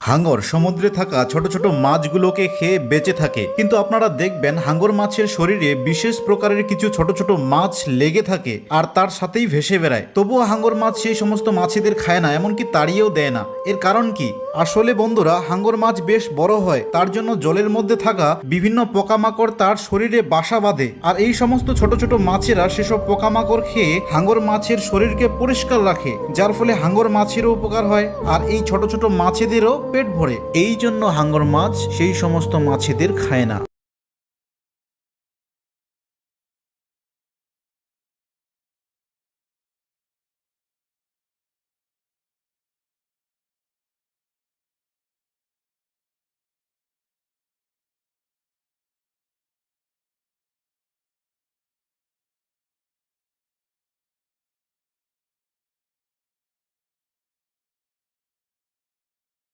হাঙর সমুদ্রে থাকা ছোট ছোট মাছগুলোকে খেয়ে বেঁচে থাকে, কিন্তু আপনারা দেখবেন হাঙর মাছের শরীরে বিশেষ প্রকারের কিছু ছোট ছোট মাছ লেগে থাকে আর তার সাথেই ভেসে বেড়ায়। তবুও হাঙর মাছ সেই সমস্ত মাছেদের খায় না, এমনকি তাড়িয়েও দেয় না। এর কারণ কি? আসলে বন্ধুরা, হাঙর মাছ বেশ বড় হয়, তার জন্য জলের মধ্যে থাকা বিভিন্ন পোকামাকড় তার শরীরে বাসা বাঁধে, আর এই সমস্ত ছোট ছোট মাছেরা সেসব পোকামাকড় খেয়ে হাঙর মাছের শরীরকে পরিষ্কার রাখে, যার ফলে হাঙর মাছেরও উপকার হয় আর এই ছোট ছোট মাছেদেরও পেট ভরে। এই জন্য হাঙর মাছ সেই সমস্ত মাছেদের খায় না।